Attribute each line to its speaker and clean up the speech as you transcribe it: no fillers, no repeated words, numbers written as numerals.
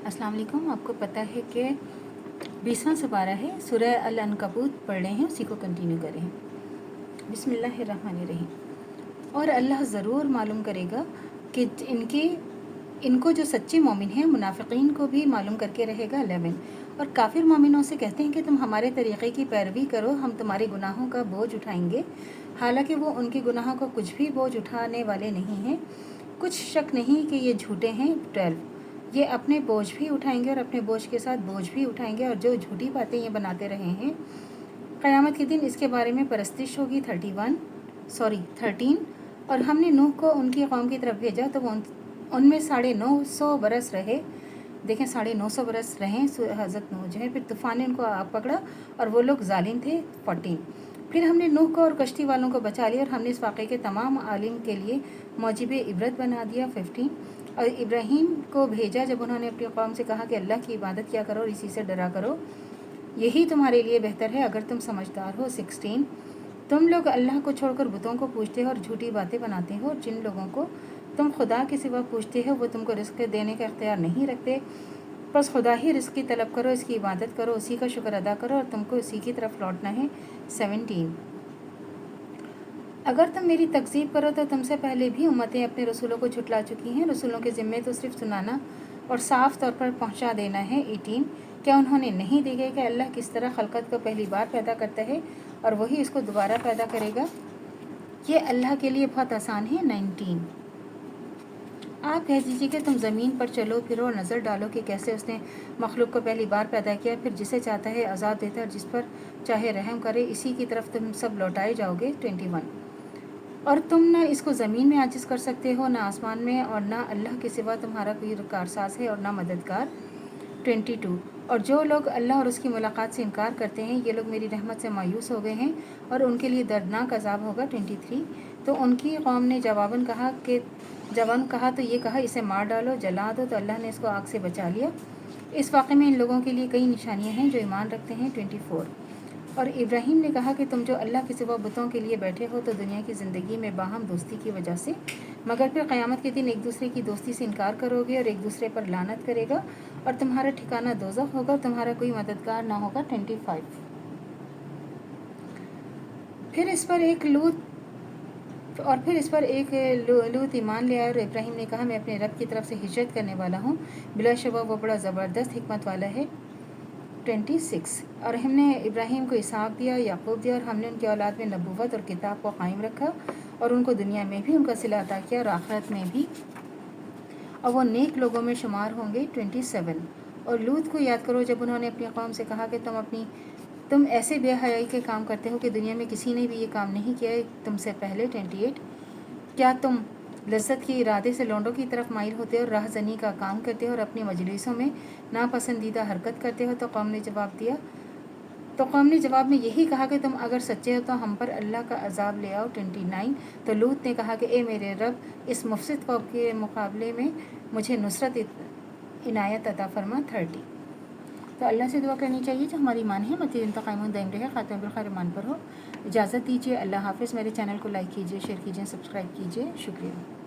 Speaker 1: अस्सलाम वालेकुम। आपको पता है कि 20वां सुपारा है, सूरह अल-अनकबूत पढ़ रहे हैं, उसी को कंटिन्यू करें। बिस्मिल्लाहिर्रहमानिर्रहीम। और अल्लाह ज़रूर मालूम करेगा कि इनको जो सच्चे मोमिन हैं, मुनाफिकीन को भी मालूम करके रहेगा। 11 और काफिर मोमिनों से कहते हैं कि तुम हमारे तरीक़े की पैरवी करो, हम तुम्हारे गुनाहों का बोझ उठाएंगे, हालांकि वो उनके गुनाहों का कुछ भी बोझ उठाने वाले नहीं हैं। कुछ शक नहीं कि ये झूठे हैं। 12 ये अपने बोझ भी उठाएंगे और अपने बोझ के साथ बोझ भी उठाएंगे, और जो झूठी बातें ये बनाते रहे हैं क़यामत के दिन इसके बारे में परस्तिश होगी। 13 और हमने नूह को उनकी कौम की तरफ भेजा तो वो उनमें 950 बरस रहे। देखें, 950 बरस रहे हज़रत नूह जो है। फिर तूफ़ान ने उनको आ पकड़ा और वो लोग जालिम थे। 14 फिर हमने नूह को और कश्ती वालों को बचा लिया और हमने इस वाक़े के तमाम आलिम के लिए मौजिब इबरत बना दिया। 15 और इब्राहीम को भेजा जब उन्होंने अपनी कौम से कहा कि अल्लाह की इबादत किया करो और इसी से डरा करो, यही तुम्हारे लिए बेहतर है अगर तुम समझदार हो। 16 तुम लोग अल्लाह को छोड़कर बुतों को पूजते हो और झूठी बातें बनाते हो। जिन लोगों को तुम खुदा के सिवा पूछते हो वो तुमको रिस्क देने का इख्तियार नहीं रखते, बस खुदा ही रिस्क की तलब करो, इसकी इबादत करो, उसी का शुक्र अदा करो और तुमको उसी की तरफ लौटना है। 17 अगर तुम मेरी तकज़ीब करो तो तुमसे पहले भी उम्मतें अपने रसूलों को झुटला चुकी हैं। रसूलों के ज़िम्मे तो सिर्फ सुनाना और साफ़ तौर पर पहुंचा देना है। 18 क्या उन्होंने नहीं देखा कि अल्लाह किस तरह खलकत को पहली बार पैदा करता है और वही इसको दोबारा पैदा करेगा? ये अल्लाह के लिए बहुत आसान है। 19 आप कह दीजिए कि तुम ज़मीन पर चलो फिरो और नज़र डालो कि कैसे उसने मखलूक को पहली बार पैदा किया, फिर जिसे चाहता है अज़ाब देता है और जिस पर चाहे रहम करे, इसी की तरफ तुम सब लौटाए जाओगे। 21 और तुम ना इसको ज़मीन में आजिज़ कर सकते हो, ना आसमान में, और ना अल्लाह के सिवा तुम्हारा कोई कारसाज है और ना मददगार। 22 और जो लोग अल्लाह और उसकी मुलाकात से इनकार करते हैं, ये लोग मेरी रहमत से मायूस हो गए हैं और उनके लिए दर्दनाक अजाब होगा। 23 तो उनकी कौम ने जवाबन कहा तो ये कहा, इसे मार डालो, जला दो, तो अल्लाह ने इसको आग से बचा लिया। इस वाक़े में इन लोगों के लिए कई निशानियाँ हैं जो ईमान रखते हैं। 24 और इब्राहीम ने कहा कि तुम जो अल्लाह के सिवा बुतों के लिए बैठे हो तो दुनिया की ज़िंदगी में बाहम दोस्ती की वजह से, मगर फिर क़यामत के दिन एक दूसरे की दोस्ती से इनकार करोगे और एक दूसरे पर लानत करेगा और तुम्हारा ठिकाना दोज़ख होगा और तुम्हारा कोई मददगार ना होगा। 25 फिर इस पर एक लूत ईमान ले आया और इब्राहीम ने कहा, मैं अपने रब की तरफ से हिजरत करने वाला हूँ, बिलाशुबा वो बड़ा ज़बरदस्त हिकमत वाला है। 26 और हमने इब्राहीम को इसहाक दिया, याकूब दिया, और हमने उनकी औलाद में नबूवत और किताब को कायम रखा और उनको दुनिया में भी उनका सिला अता किया और आखिरत में भी, और वो नेक लोगों में शुमार होंगे। 27 और लूत को याद करो जब उन्होंने अपनी कौम से कहा कि तुम ऐसे बेहयाई के काम करते हो कि दुनिया में किसी ने भी ये काम नहीं किया है तुमसे पहले। 28 क्या तुम लज्जत के इरादे से लोंडों की तरफ माइल होते हो और राहज़नी का काम करते हो और अपनी मजलिसों में नापसंदीदा हरकत करते हो? तो कौम ने जवाब में यही कहा कि तुम अगर सच्चे हो तो हम पर अल्लाह का अजाब ले आओ। 29 तो लूत ने कहा कि ए मेरे रब, इस मुफसिद कौम के मुकाबले में मुझे नुसरत इनायत अता फरमा। 30 तो अल्लाह से दुआ करनी चाहिए जो हमारी ईमान है मज़ीद इंतकाम दायम रहे, ख़ात्मा बिल खैर ईमान पर हो। इजाज़त दीजिए। अल्लाह हाफ़िज़। मेरे चैनल को लाइक कीजिए, शेयर कीजिए, सब्सक्राइब कीजिए। शुक्रिया।